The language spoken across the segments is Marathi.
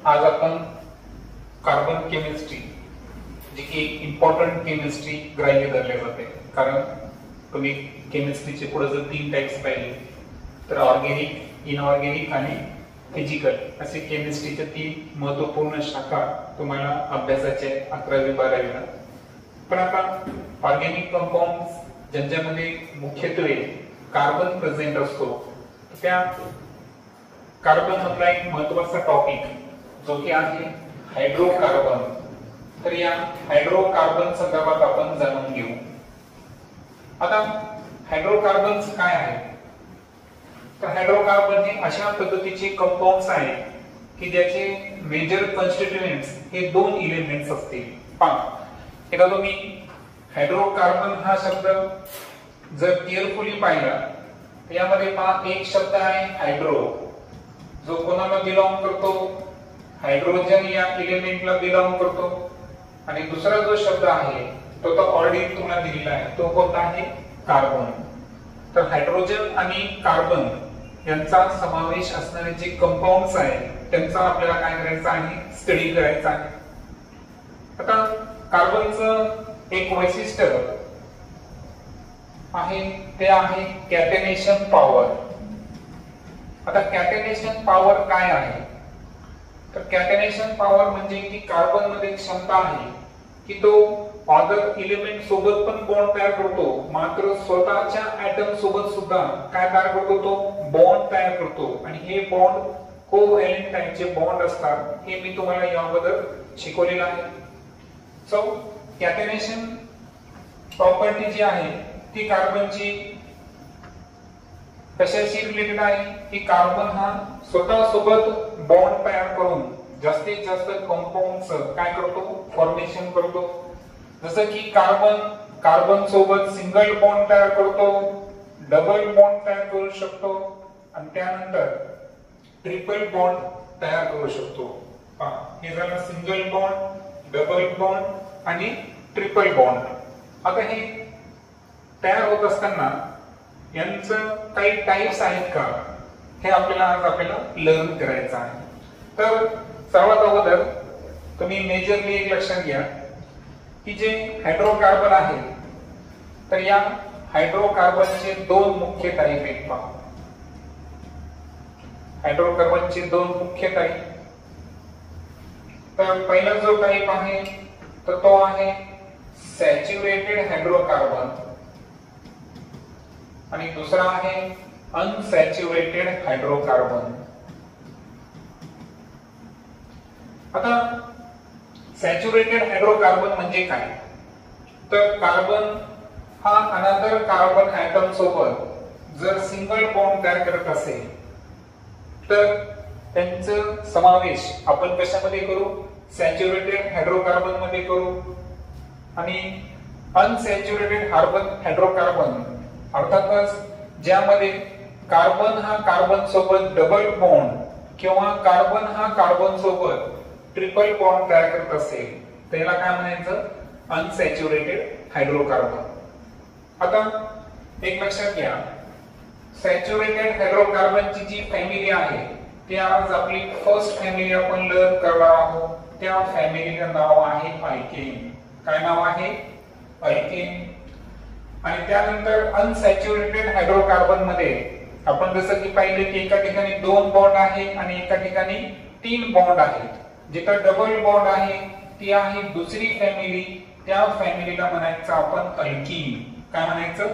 आज आपण कार्बन केमिस्ट्री जी की इम्पॉर्टंट केमिस्ट्री ग्राह्य धरले जाते, कारण तुम्ही केमिस्ट्रीचे पुढे जर 3 टाइप्स पाहिले तर ऑर्गेनिक, इनऑर्गेनिक आणि फिजिकल असे केमिस्ट्रीचे 3 महत्वपूर्ण शाखा तुम्हाला अभ्यासाचे 11वी 12वी ला. पण आता ऑर्गेनिक कंपाऊंड्स ज्यांच्यामध्ये मुख्यत्वे कार्बन प्रेझेंट असतो, त्या कार्बन मधला एक महत्वाचा टॉपिक जो की आहे हायड्रोकार्बन. तर या हायड्रोकार्बन संदर्भात आपण जाणून घेऊ. आता हायड्रोकार्बन्स काय आहे? तर हायड्रोकार्बन हे अशा पद्धतीचे कंपाऊंड्स आहेत की ज्याचे मेजर कॉन्स्टिट्यूएंट्स हे 2 एलिमेंट्स असतील. पहा, एकदा तुम्ही हायड्रोकार्बन हा शब्द जर केअरफुली पाहिला तर यामध्ये पहा एक शब्द आहे हायड्रो, जो कोणाला बिलॉंग करतो? हायड्रोजन या एलिमेंटला बिलॉंग करतो. आणि दुसरा जो शब्द आहे तो ऑलरेडी तुम्हाला दिलेला आहे, तो कोणता आहे? कार्बन. तर हायड्रोजन आणि कार्बन यांचा समावेश असणारे जे कंपाऊंड्स आहेत त्यांचा आपल्याला काय करायचं आहे? स्टडी करायचा आहे. आता कार्बनचं एक वैशिष्ट्य आहे ते आहे कॅटेनेशन पॉवर. आता कॅटेनेशन पॉवर काय आहे? तर कॅटेनेशन पॉवर म्हणजे की कार्बन मध्ये क्षमता आहे की तो अदर एलिमेंट सोबत पण बॉन्ड तयार करतो, मात्र स्वतःच्या ऍटम सोबत सुद्धा काय तयार करतो? तो बॉन्ड तयार करतो. आणि हे बॉन्ड कोव्हॅलेंट टाइपचे बॉन्ड असतात, हे मी तुम्हाला याबद्दल शिकवलेलं आहे. सो कॅटेनेशन प्रॉपर्टी जी आहे ती कार्बनची कशाशी रिलेटेड आहे की कार्बन हा स्वतः सोबत बॉन्ड तयार करून जास्तीत जास्त कंपाऊंड्स काय करतो? फॉर्मेशन करतो. जसं की कार्बन सोबत सिंगल बॉन्ड तयार करतो, डबल बॉन्ड तयार करू शकतो आणि त्यानंतर ट्रिपल बॉन्ड तयार करू शकतो. हे झालं सिंगल बॉन्ड, डबल बॉन्ड आणि ट्रिपल बॉन्ड. आता हे तयार होत असताना यांचं काही टाइप्स आहेत का, हे आपल्याला लर्न करायचं आहे. तर सर्वात अगोदर तुम्ही मेजरली एक लक्षात घ्या की जे हायड्रोकार्बन आहे तर या हायड्रोकार्बनचे 2 मुख्य टाइप आहेत. पहा, हायड्रोकार्बनचे 2 मुख्य टाइप. तर पहिला जो टाइप आहे तर तो आहे सॅच्युरेटेड हायड्रोकार्बन आणि दुसरा आहे अनसॅच्युरेटेड हायड्रोकार्बन. आता सॅच्युरेटेड हायड्रोकार्बन म्हणजे काय? तर कार्बन हा अनदर कार्बन ऍटम सोबत जर सिंगल बॉन्ड तयार करत असेल तर त्यांचं समावेश आपण कशामध्ये करू? सॅच्युरेटेड हायड्रोकार्बन मध्ये करू. आणि अनसॅच्युरेटेड हायड्रोकार्बन अर्थातच ज्यामध्ये कार्बन हा कार्बन सोबत डबल बॉन्ड किंवा कार्बन हा कार्बन सोबत ट्रिपल बॉन्ड तयार करत असेल त्याला काय म्हणायचं? Unsaturated hydrocarbon. आता एक लक्षात घ्या, सॅच्युरेटेड हायड्रोकार्बनची जी फॅमिली आहे ती आज आपली फर्स्ट फॅमिली आपण लर्न करणार आहोत. त्या फॅमिलीचं नाव आहे अल्केन. काय नाव आहे? अल्केन. आणि त्यानंतर अनसॅच्युरेटेड हायड्रोकार्बन मध्ये आपण जसं की पाहिले की एका ठिकाणी 2 बॉन्ड आहे आणि एका ठिकाणी 3 बॉन्ड आहेत. जिथे डबल बॉन्ड आहे ती आहे दुसरी फॅमिली, त्या फॅमिलीला म्हणायचं आपण अल्कीन. काय म्हणायचं?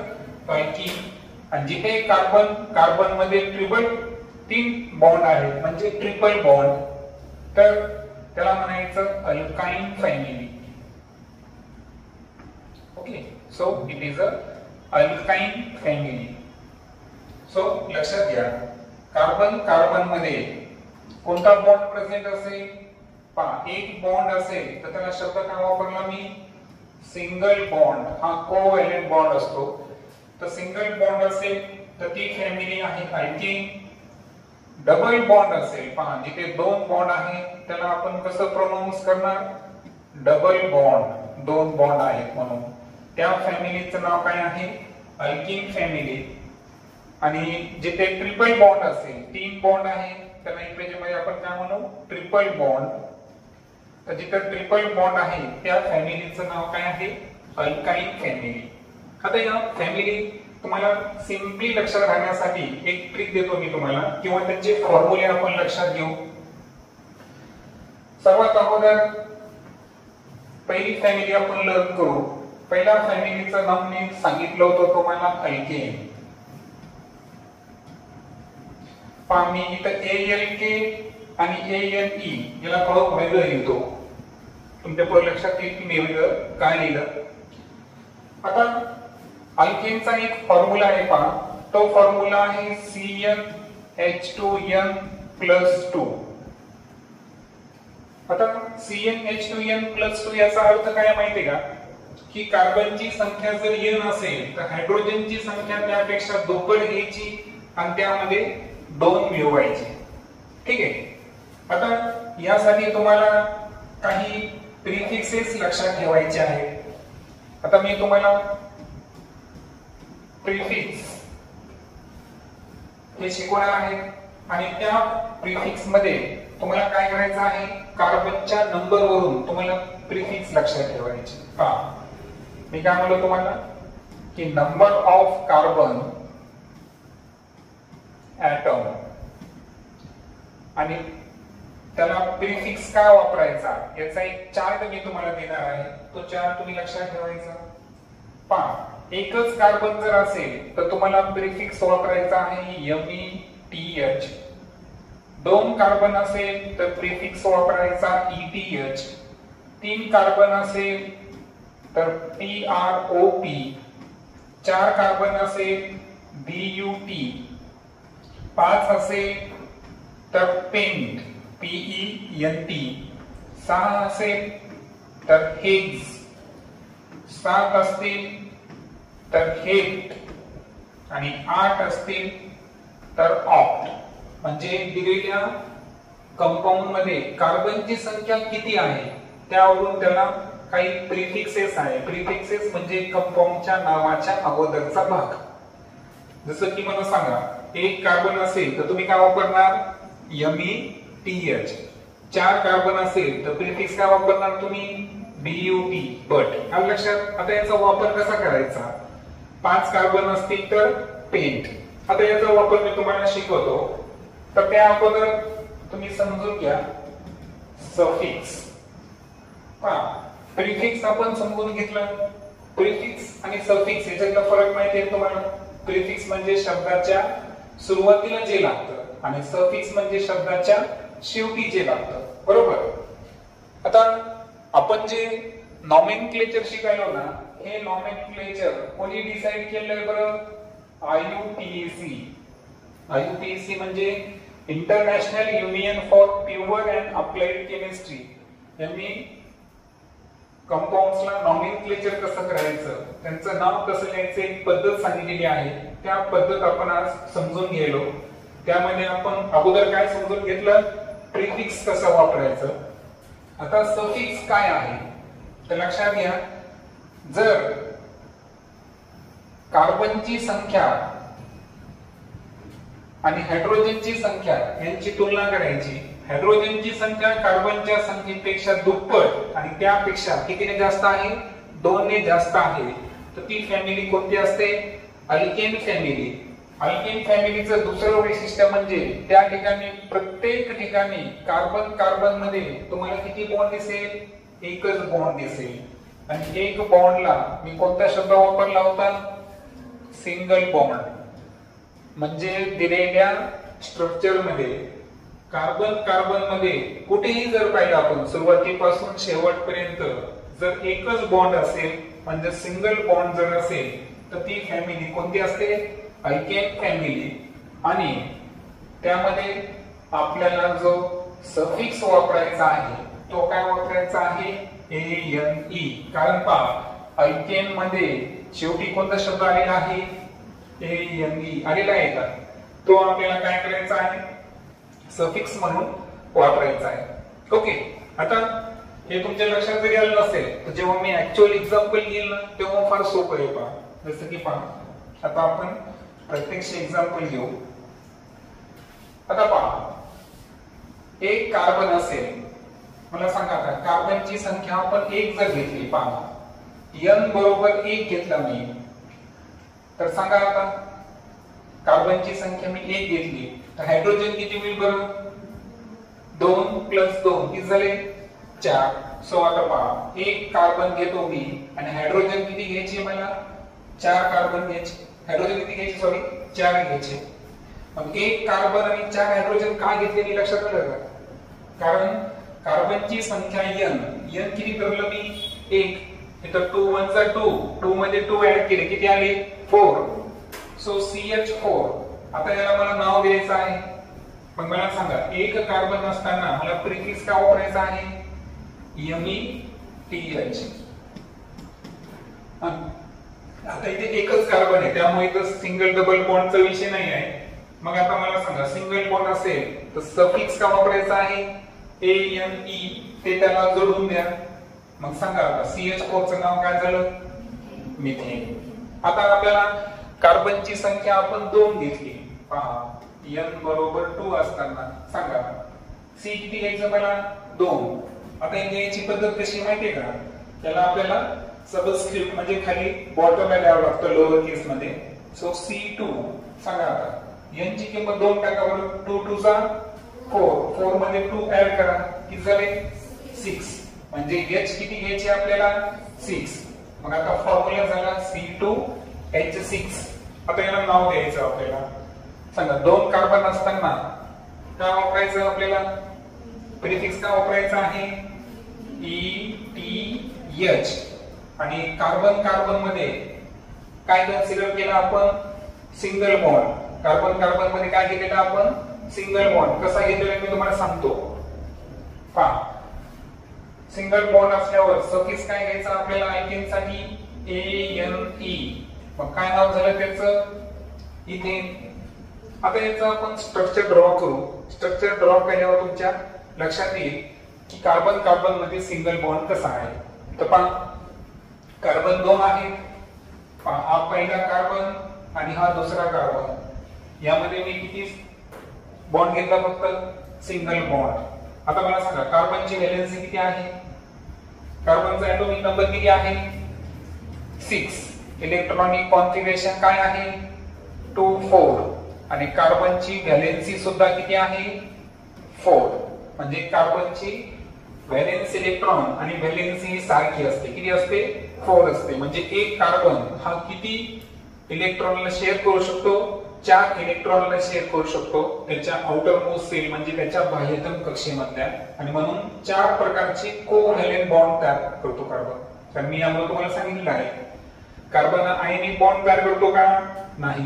अल्कीन. आणि जिथे कार्बन मध्ये 3 बॉन्ड आहेत म्हणजे ट्रिपल बॉन्ड, तर त्याला म्हणायचं alkyne family. Okay, so it is a alkyne family. So लक्षात घ्या, कार्बन मध्ये कोणता बॉन्ड प्रेझेंट असेल? पहा, एक बॉन्ड असेल तर त्याला शब्द काय वापरला मी? Single bond. हा कोव्हॅलेंट बॉन्ड असतो. तर सिंगल बॉन्ड असेल तर ती फॅमिली आहे अल्कीन. डबल बॉन्ड असेल, पहा जिथे 2 बॉन्ड आहे त्याला आपण कसं प्रोनाउन्स करणार? Double bond. 2 बॉन्ड आहेत म्हणून त्या फॅमिलीचं नाव काय आहे? Alkyne family. आणि जिथे ट्रिपल बॉन्ड असेल, 3 बॉन्ड आहे त्यांना इंग्रजीमध्ये आपण काय म्हणू, ट्रिपल बॉन्ड. तर जिथं ट्रिपल बॉन्ड आहे त्या फॅमिलीचं नाव काय आहे, अल्काईल फॅमिली. आता या फॅमिली तुम्हाला सिम्पली लक्षात राहण्यासाठी एक ट्रिक देतो मी तुम्हाला, किंवा त्यांचे फॉर्म्युले आपण लक्षात घेऊ. सर्वात अगोदर पहिली फॅमिली आपण लर्न करू. पहिल्या फॅमिलीचं नाव मी सांगितलं होतं तुम्हाला, अल्केन. पहा मी इथं ALK आणि ANE याला थोडं वेगळं लिहितो, तुमच्या पुढे लक्षात येईल की मी वेगळं काय लिहिलं. आता अल्केनचा एक फॉर्म्युला आहे पहा, तो फॉर्म्युला आहे CnH2n+2. आता CnH2n+2 याचा अर्थ काय माहितीये का, की कार्बनची संख्या जर n असेल तर हायड्रोजनची संख्या त्यापेक्षा दुप्पट घ्यायची आणि त्यामध्ये 2 मिळवायचे. ठीक आहे. आता यासाठी तुम्हाला काही प्रिफिक्सेस लक्षात ठेवायचे आहेत. आता मी तुम्हाला प्रिफिक्स हे शिकवणार आहे आणि त्या प्रिफिक्स मध्ये तुम्हाला काय करायचं आहे, कार्बनच्या नंबर वरून तुम्हाला प्रिफिक्स लक्षात ठेवायचे. पहा मी काय म्हणलो तुम्हाला, की नंबर ऑफ कार्बन ॲटम, आणि त्याला प्रिफिक्स का वापरायचा याचा एक चार्ट मी तुम्हाला देणार आहे, तो चार्ट तुम्ही लक्षात ठेवायचा. पहा एकच कार्बन जर असेल तर तुम्हाला प्रिफिक्स वापरायचा आहे METH. 2 कार्बन असेल तर प्रिफिक्स वापरायचा ETH. 3 कार्बन असेल तर PROP. 4 कार्बन असेल BUT. 5 असेल तर पेंट PENT. 6 असेल तर हेक्स. 7 असतील तर हेक्ट आणि 8 असतील तर ऑक्ट. म्हणजे दिलेल्या कंपाऊंड मध्ये कार्बनची संख्या किती आहे त्यावरून त्याला काही प्रिफिक्सेस आहे. प्रिफिक्सेस म्हणजे कंपाऊंडच्या नावाच्या अगोदरचा भाग. जसं की मला सांगा, एक कार्बन असेल तर तुम्ही काय वापरणार, METH. 4 कार्बन असेल तर प्रिफिक्स काय वापरणार तुम्ही, BUT. बट आलं लक्षात. आता याचा वापर कसा करायचा, 5 कार्बन असतील तर पेंट. आता याचा वापर मी तुम्हाला शिकवतो. तर त्या अगोदर तुम्ही समजून घ्या सफिक्स. पहा प्रिफिक्स आपण समजून घेतलं. प्रिफिक्स आणि सफिक्स याच्यातला फरक माहिती आहे तुम्हाला. प्रिफिक्स म्हणजे शब्दाच्या सुरुवातीला जे लागतं आणि सफिक्स म्हणजे शब्दाच्या शेवटी जे लागतं, बरोबर. आता आपण जे नॉमेनक्लेचर शिकायलो ना, हे नॉमेनक्लेचर कोणी डिसाइड केलंय बरं, IUPAC. IUPAC म्हणजे international union for pure and applied chemistry. यांनी कंपाऊंड्सला नॉमेनक्लेचर कसं करायचं, त्यांचं नाव कसं लिहायचं एक पद्धत सांगितलेली आहे. त्या पद्धत आपण आज समजून गेलो. त्यामध्ये आपण अगोदर काय समजून घेतलं, प्रिफिक्स कसं वापरायचं. आता सफिक्स काय आहे तर लक्षात घ्या, जर कार्बनची संख्या आणि हायड्रोजनची संख्या यांची तुलना करायची, हायड्रोजनची संख्या कार्बनच्या संख्येपेक्षा दुप्पट आणि त्यापेक्षा कितीने जास्त आहे, 2 ने जास्त आहे, तर ती फॅमिली कोणती असते, अल्केन फॅमिली. अल्केन फॅमिलीचं दुसरं वैशिष्ट्य म्हणजे त्या ठिकाणी प्रत्येक ठिकाणी कार्बन कार्बन मध्ये तुम्हाला किती बॉन्ड दिसेल, एकच बॉन्ड दिसेल. आणि एक बॉन्डला मी कोणता शब्द वापरला होता, सिंगल बॉन्ड. म्हणजे दिलेल्या स्ट्रक्चर मध्ये कार्बन कार्बन मध्ये कुठेही जर पाहिलं आपण सुरुवातीपासून शेवटपर्यंत जर एकच बॉन्ड असेल म्हणजे सिंगल बॉन्ड जर असेल तर ती फॅमिली कोणती असते, अल्केन फॅमिली. आणि त्यामध्ये आपल्याला जो सफिक्स वापरायचा आहे तो काय वापरायचा आहे, ANE. कारण पहा अल्केन मध्ये शेवटी कोणता शब्द आलेला आहे, ANE आलेला आहे का, तो आपल्याला काय करायचा आहे, सफिक्स म्हणून वापरायचा आहे. ओके. आता हे तुमच्या लक्षात जरी आलं नसेल तर जेव्हा मी ऍक्च्युअल एक्झाम्पल घेईल ना तेव्हा फार सोपं आहे. पहा जसं की पहा आता आपण प्रत्यक्ष एक्झाम्पल घेऊ. आता पहा एक कार्बन असेल, मला सांगा आता कार्बनची संख्या आपण एक जर घेतली, पहा n बरोबर 1 घेतला मी, तर सांगा आता कार्बनची संख्या मी 1 घेतली तर हायड्रोजन किती होईल बरं? 2 + 2 किती झाले? 4. सो आता पहा एक कार्बन घेतो मी आणि हायड्रोजन किती घ्यायचे मला? 4 कार्बन घ्यायचे. हायड्रोजन किती घ्यायचे? सॉरी 4 घ्यायचे. मग एक कार्बन आणि 4 हायड्रोजन का घेतले मी लक्षात आलं का? कारण कार्बनची संख्या n किती धरलं मी? 1. इथं 2 1 = 2, 2 मध्ये 2 ऍड केले किती आले? 4. So CH4. आता याला मला नाव द्यायचं आहे. मग मला सांगा एक कार्बन असताना मला प्रिफिक्स काय वापरायचा आहे? METH. आता इथे एकच कार्बन आहे त्यामुळे इथं सिंगल डबल बॉन्डचा विषय नाही आहे. मग आता मला सांगा सिंगल बॉन्ड असेल तर सफिक्स का वापरायचा आहे? ANE. ते त्याला जोडून द्या. मग सांगा आता CH4 चं नाव काय झालं? मिथेन. आता आपल्याला कार्बनची संख्या आपण 2 घेतली, पहा n बरोबर 2 असताना सांगा C किती घ्यायचं मला? 2. आता याची पद्धत कशी माहितीये का? त्याला आपल्याला सबस्क्रिप्ट म्हणजे खाली बॉटमला द्यावं लागतं लोअर केस मध्ये. सो C2 सांगा आता n ची किंमत 2 टाका बरं. 2 2 = 4, 4 मध्ये 2 ऍड करा किती झाले? 6. म्हणजे H किती घ्यायचे आपल्याला? 6. मग आता फॉर्म्युला झाला C2H6. आता याला नाव द्यायचं आपल्याला. सांगा 2 कार्बन असताना काय वापरायचं आपल्याला? प्रिफिक्स काय वापरायचा आहे? ETH. आणि कार्बन कार्बन मध्ये काय कन्सिडर केलं आपण? Single bond. कार्बन कार्बन मध्ये काय घेतलेलं आपण? Single bond. कसा घेतलेला मी तुम्हाला सांगतो. पहा सिंगल बॉन्ड असल्यावर सफिक्स काय घ्यायचा आपल्याला अल्केन साठी? ANE. मग काय नाव झालं त्याचं? इथेन. आता याचं आपण स्ट्रक्चर ड्रॉ करू. स्ट्रक्चर ड्रॉ केल्यावर तुमच्या लक्षात येईल की कार्बन कार्बन मध्ये सिंगल बॉन्ड कसा आहे. तर पहा कार्बन 2 आहे. पहा हा पहिला कार्बन आणि हा दुसरा कार्बन. यामध्ये मी किती बॉन्ड घेतला? फक्त सिंगल बॉन्ड. आता मला सांगा कार्बनची व्हॅलेन्सी किती आहे? कार्बनचा ऍटॉमिक नंबर किती आहे? 6. इलेक्ट्रॉनिक कॉन्फिगरेशन काय आहे? 2 4. आणि कार्बनची व्हॅलेन्सी सुद्धा किती आहे? 4. म्हणजे कार्बनची व्हॅलेन्स इलेक्ट्रॉन आणि व्हॅलेन्सी सारखी असते. किती असते? 4 असते. म्हणजे एक कार्बन हा किती इलेक्ट्रॉनला शेअर करू शकतो? 4 इलेक्ट्रॉनला शेअर करू शकतो त्याच्या आउटर मोस्ट सेल म्हणजे त्याच्या बाह्यतम कक्षेमधल्या. आणि म्हणून 4 प्रकारचे कोव्हॅलेंट बॉन्ड तयार करतो कार्बन. तर मी यामुळे तुम्हाला सांगितलं आहे कार्बन आयनिक बॉन्ड तयार करतो का? नाही.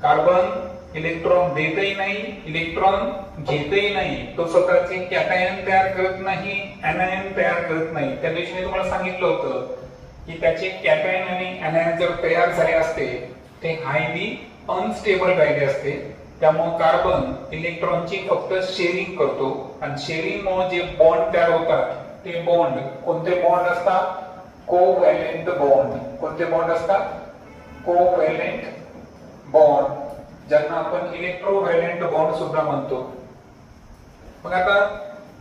कार्बन इलेक्ट्रॉन देतही नाही, इलेक्ट्रॉन घेतही नाही. तो स्वतःचे कॅटायन तयार करत नाही, एनायन तयार करत नाही. त्या दिवशी मी तुम्हाला सांगितलं होतं की त्याचे कॅटायन आणि एनायन जर तयार झाले असते ते हायली अनस्टेबल राहिले असते. त्यामुळे कार्बन इलेक्ट्रॉनची फक्त शेअरिंग करतो आणि शेअरिंगमुळे जे बॉन्ड तयार होतात ते बॉन्ड कोणते बॉन्ड असतात? Covalent bond. कोणते बॉन्ड असतात? कोव्हॅलेंट बॉन्ड, ज्यांना आपण इलेक्ट्रोव्हॅलेंट बॉन्ड सुद्धा म्हणतो. मग आता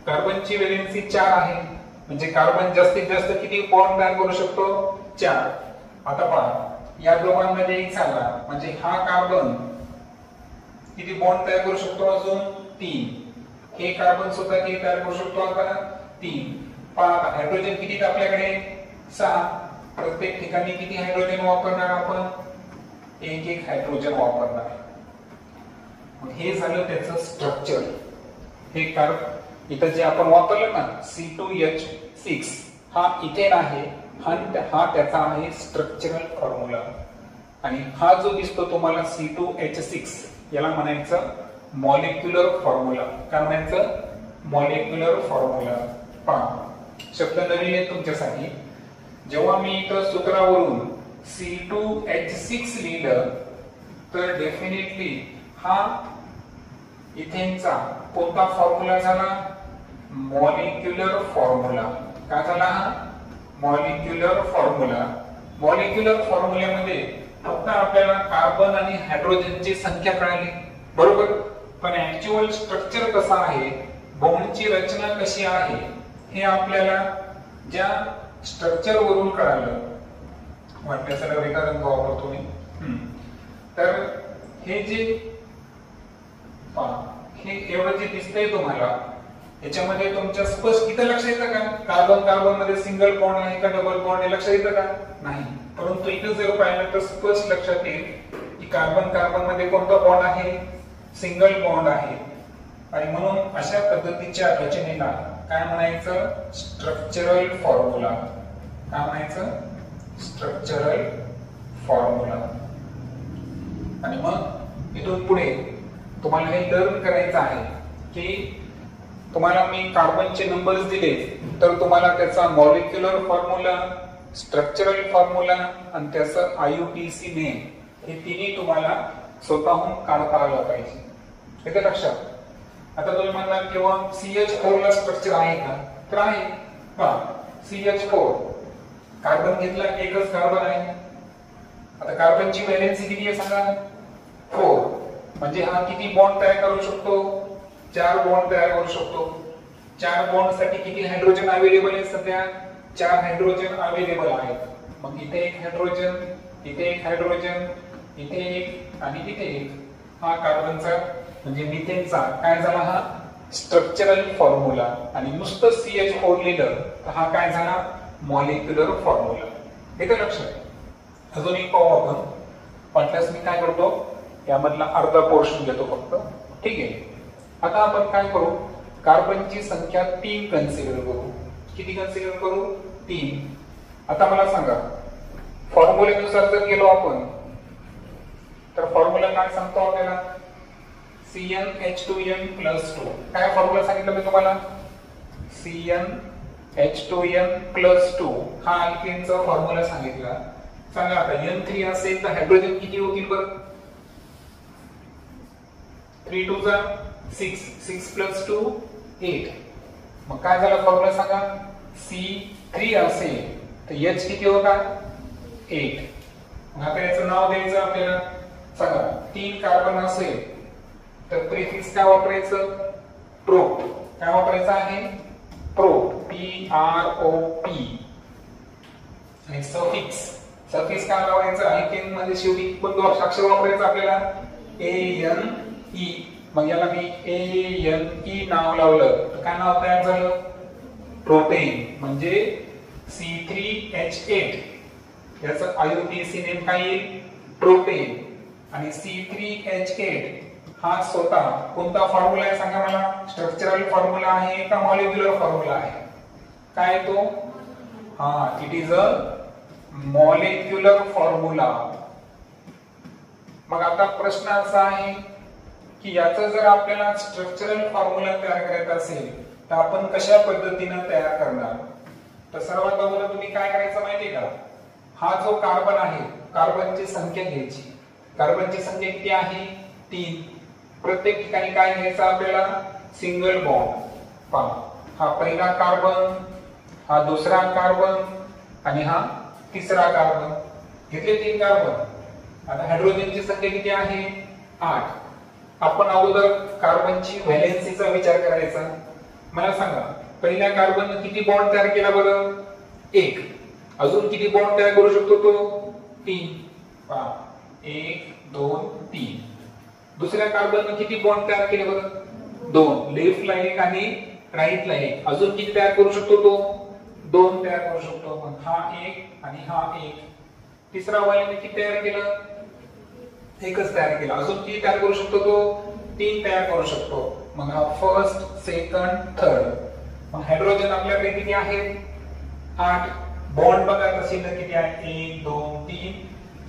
कार्बनची व्हॅलेन्सी 4 आहे म्हणजे कार्बन जास्तीत जास्त किती बॉन्ड तयार करू शकतो? 4. आता पहा या दोघांमध्ये एक झाला म्हणजे हा कार्बन किती बॉन्ड तयार करू शकतो? अजून 3. हे कार्बन सुद्धा किती तयार करू शकतो आपण? 3. पहा हायड्रोजन किती आपल्याकडे? 6. प्रत्येक ठिकाणी किती हायड्रोजन वापरणार आपण? एक हायड्रोजन वापरणार. मग हे झालं त्याचं स्ट्रक्चर. हे कार्बन इथं जे आपण वापरलं ना C2H6 हा इथेन आहे. हा त्याचा आहे स्ट्रक्चरल फॉर्म्युला. आणि हा जो दिसतो तुम्हाला C2H6 याला म्हणायचं मॉलिक्युलर फॉर्म्युला. काय म्हणायचं? Molecular formula. पहा शब्द नवीन आहे तुमच्यासाठी. जेव्हा मी इथं सूत्रावरून C2H6 लिहिलं तर डेफिनेटली हा इथेनचा कोणता फॉर्म्युला झाला? Molecular formula. काय झाला हा? Molecular formula. मॉलिक्युलर फॉर्म्युल्यामध्ये फक्त आपल्याला कार्बन आणि हायड्रोजनची संख्या कळाली, बरोबर. पण ऍक्च्युअल स्ट्रक्चर कसं आहे बॉन्डची रचना कशी आहे हे आपल्याला ज्या स्ट्रक्चर वरून कळालं, वाटल्यास वेगळा रंग वापरतो मी. तर हे जे हे एवढं जे दिसतंय तुम्हाला, याच्यामध्ये तुमच्या स्पष्ट इथं लक्ष येतं का कार्बन कार्बन मध्ये सिंगल बॉन्ड आहे का डबल बॉन्ड आहे, लक्षात येतं का? नाही. परंतु इथं जर पाहिलं तर स्पष्ट लक्षात येईल की कार्बन कार्बन मध्ये कोणता बॉन्ड आहे, सिंगल बॉन्ड आहे. आणि म्हणून अशा पद्धतीच्या रचनेला काय म्हणायचं, स्ट्रक्चरल फॉर्म्युला. काय म्हणायचं, स्ट्रक्चरल फॉर्म्युला. आणि मग इथून पुढे तुम्हाला हे लर्न करायचं आहे की तुम्हाला मी कार्बनचे नंबर्स दिले तर तुम्हाला त्याचा मॉलिक्युलर फॉर्म्युला, स्ट्रक्चरल फॉर्म्युला आणि त्याचं IUPAC नेम हे तिन्ही तुम्हाला स्वतःहून काढता आलं पाहिजे. हे लक्षात. आता तुम्ही म्हणणार किंवा CH4 ला स्ट्रक्चर आहे का, तर आहे. CH4 कार्बन घेतला, एकच कार्बन आहे. आता कार्बनची व्हॅलेन्सी किती आहे सांगा, 4. म्हणजे हा किती बॉन्ड तयार करू शकतो, 4 बॉन्ड तयार करू शकतो. 4 बॉन्ड साठी किती हायड्रोजन अवेलेबल आहे, सध्या 4 हायड्रोजन अवेलेबल आहेत. मग इथे एक हायड्रोजन, इथे एक हायड्रोजन, इथे एक आणि इथे एक. हा कार्बनचा म्हणजे मिथेनचा काय झाला, हा स्ट्रक्चरल फॉर्म्युला. आणि नुसतं CH4 लिहिलं तर हा काय झाला, मॉलिक्युलर फॉर्म्युला. हे तर लक्षात. अजून एक पाहू आपण. वाटल्यास मी काय करतो, यामधला अर्धा पोर्शन घेतो फक्त. ठीक आहे. आता आपण काय करू, कार्बनची संख्या 3 कन्सिडर करू. किती कन्सिडर करू, 3. आता मला सांगा, फॉर्म्युलेनुसार जर गेलो आपण तर फॉर्म्युला काय सांगतो आपल्याला, CnH2n+2. काय फॉर्म्युला सांगितलं मी तुम्हाला, CnH2n+2 हा अल्केनचा फॉर्म्युला सांगितला. सांगा आता N3 असेल तर हायड्रोजन किती होतील बरं, 3 2 6, 6 + 2 8. मग काय झालं फॉर्म्युला सांगा, C3 असेल तर H किती होता, 8. मग आता याचं नाव द्यायचं आपल्याला. सांगा 3 कार्बन असेल तर प्रिफिक्स काय वापरायचं, प्रोप. काय वापरायचं आहे, प्रोप, PROP. आणि सफिक्स काय लावायचं, अल्केन मध्ये शेवटी कोणतं अक्षर वापरायचं आपल्याला, ANE. मग याला मी ANE नाव लावलं तर काय नाव तयार झालं, प्रोपेन. म्हणजे C3H8. याचं IUPAC नेम काय येईल, प्रोपेन. आणि C3H8 हा स्वतः कोणता फॉर्म्युला आहे सांगा मला, स्ट्रक्चरल फॉर्म्युला आहे का मॉलिक्युलर फॉर्म्युला आहे, काय तो, it is a molecular formula. मग आता प्रश्न असा आहे की याचं जर आपल्याला स्ट्रक्चरल फॉर्म्युला तयार करायचा असेल तर आपण कशा पद्धतीने तयार करणार. तर सर्वात अगोदर तुम्ही काय करायचं माहितीये का, हा जो कार्बन आहे, कार्बनची संख्या घ्यायची. कार्बनची संख्या किती आहे, 3. प्रत्येक ठिकाणी काय घ्यायचं आपल्याला, सिंगल बॉन्ड. पहा, हा पहिला कार्बन, हा दुसरा कार्बन आणि हा तिसरा कार्बन. घेतले 3 कार्बन. आता हायड्रोजनची संख्या किती आहे, 8. आपण अगोदर कार्बनची व्हॅलेन्सीचा विचार करायचा. मला सांगा पहिल्या कार्बन किती बॉन्ड तयार केला बरं, 1. अजून किती बॉन्ड तयार करू शकतो तो, 3. पहा 1 2 3. दुसऱ्या कार्बन किती बॉन्ड तयार केले बरं, 2. लेफ्टला 1 आणि राईटला 1. अजून किती तयार करू शकतो तो, 2 तयार करू शकतो. पण हा 1 आणि हा 1. तिसरा वाल्याने किती तयार केलं, 1च तयार केला. अजून किती तयार करू शकतो तो, 3 तयार करू शकतो. मग हा फर्स्ट, सेकंड, थर्ड. मग हायड्रोजन आपल्याकडे किती आहे, 8. बॉन्ड बघा तसे किती आहे, 1 2 3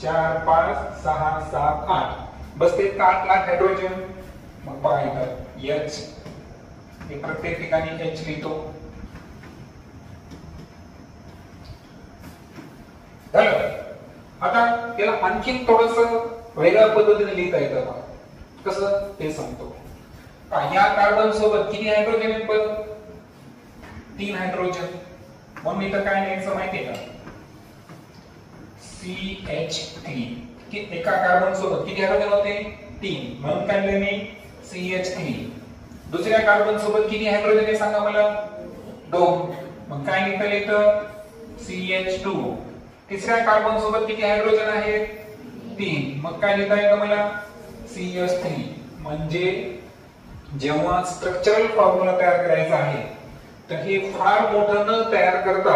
4 5 6 7 8. बस ते 8 हायड्रोजन. मग पहा इथं H, हे प्रत्येक ठिकाणी H लिहितो. झालं. आता त्याला आणखीन थोडस वेगळ्या पद्धतीने लिहिता येतं. कसं ते सांगतो. या कार्बन सोबत किती हायड्रोजन आहेत पण, 3 हायड्रोजन. म्हणून इथं काय लिहायचं माहितीये का, CH3. एका कार्बन सोबत किती हायड्रोजन होते, 3. म्हणून काय लिहिले मी CH3. दुसऱ्या कार्बन सोबत किती हायड्रोजन आहे सांगा मला? 2. मग काय लिहिता येतं? CH2. तिसऱ्या कार्बन सोबत किती हायड्रोजन आहेत? 3. मग काय लिहिता येतं मला? CH3. म्हणजे जेव्हा स्ट्रक्चरल फॉर्म्युला तयार करायचा आहे तर हे फार मोठं न तयार करता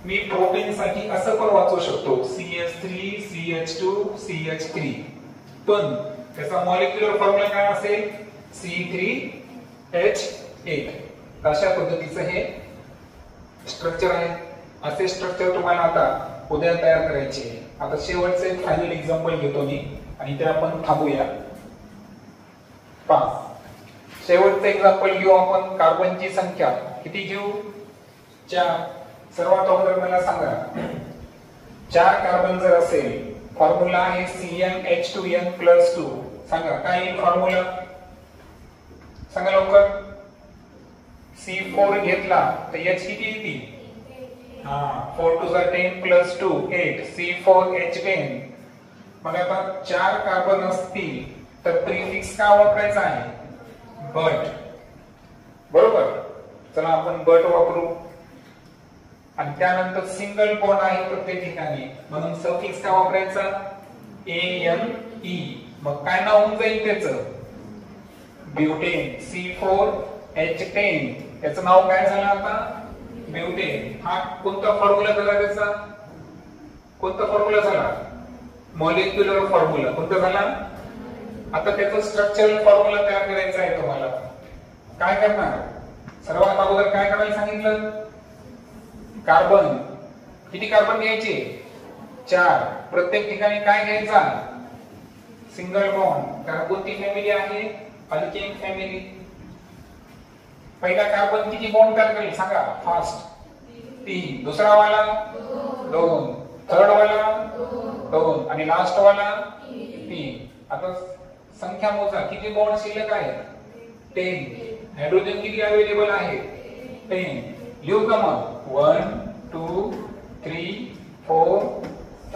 मी प्रोटीन साठी असं पण वाचू शकतो CH3 CH2 CH3. पण त्याचा मॉलिक्युलर फॉर्म्युला काय असेल? C3H8. अशा पद्धतीचं हे स्ट्रक्चर आहे. असे स्ट्रक्चर तुम्हाला आता उद्या तयार करायचे आहे. आता शेवटचे फायनल एक्झाम्पल घेतो मी आणि ते आपण थांबूया. पहा, शेवटचं एक्झाम्पल घेऊ आपण. कार्बनची संख्या किती घेऊ? 4. सर्वात अगोदर मला सांगा, 4 कार्बन जर असेल, फॉर्म्युला आहे CnH2n+2. सांगा काय येईल फॉर्म्युला? सांगा लवकर. C4 घेतला तर H किती येईल? 4 to the 10 plus 2 8 C4H10. मग आता 4 कार्बन असतील तर प्रीफिक्स का वापरायचा आहे? बट. बरोबर. चला आपण बट वापरू. आणि त्यानंतर सिंगल बॉन्ड आहे प्रत्येक ठिकाणी म्हणून सफिक्स का वापरायचा? ANE. मग काय नाव होऊन जाईल त्याचं? ब्युटेन. C4H10. याचं नाव काय झालं आता? ब्युटेन. हा कोणता फॉर्म्युला झाला त्याचा? कोणता फॉर्म्युला झाला? Molecular formula. कोणता झाला? आता त्याचं स्ट्रक्चरल फॉर्म्युला तयार करायचा आहे तुम्हाला. काय करणार? सर्वात अगोदर काय करायला सांगितलं? कार्बन. किती कार्बन घ्यायचे? 4. प्रत्येक ठिकाणी काय घ्यायचा? Single bond. कारण कोणती फॅमिली आहे? Alkane family. पहिला कार्बन किती बॉन्ड तयार करेल सांगा फास्ट? 3. दुसरा वाला 2. थर्ड वाला 2 आणि लास्ट वाला 3. आता संख्या मोजा. किती बॉन्ड शिल्लक आहेत? 10. हायड्रोजन किती अवेलेबल आहे? 10. लिहू का मग? 1 2 3 4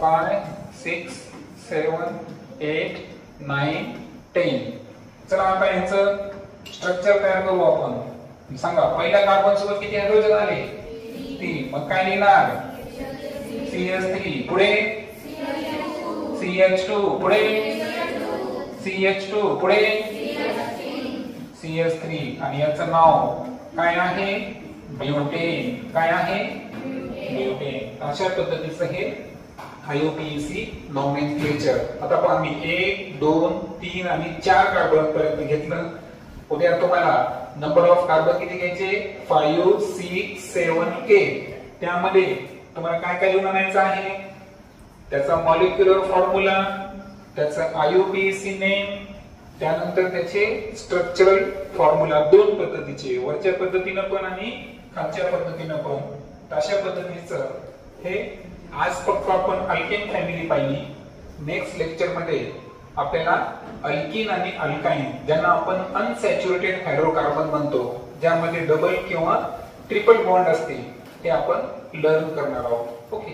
5 6 7 8 9 10. चला आता याचं स्ट्रक्चर तयार करू आपण. सांगा पहिल्या कार्बन सोबत किती हायड्रोजन आले? 3. मग काय लिहिणार? CH3. पुढे CH2. पुढे CH2. पुढे CH3. आणि याचं नाव काय आहे? ब्युटेन. काय आहे? ब्युटेन. अशा पद्धतीचं हे IUPAC नॉमेनक्लेचर. आता पहा मी 1 2 3 आणि 4 कार्बन पर्यंत घेतलं. उद्या तुम्हाला नंबर ऑफ कार्बन किती घ्यायचे? 5 6 7 8. त्यामध्ये तुम्हाला काय काय लिहून आणायचं आहे? त्याचा मॉलिक्युलर फॉर्म्युला, त्याचा IUPAC नेम, त्यानंतर त्याचे स्ट्रक्चरल फॉर्म्युला. 2 पद्धतीचे, वरच्या पद्धतीनं पण आणि खालच्या पद्धतीनं पण. अशा पद्धतीचं हे आज फक्त आपण अल्केन फॅमिली पाहिली. नेक्स्ट लेक्चर मध्ये आपल्याला अल्कीन आणि अल्काइन, ज्यांना आपण अनसॅच्युरेटेड हायड्रोकार्बन म्हणतो, ज्यामध्ये डबल किंवा ट्रिपल बॉन्ड असते, ते आपण लर्न करणार आहोत. ओके.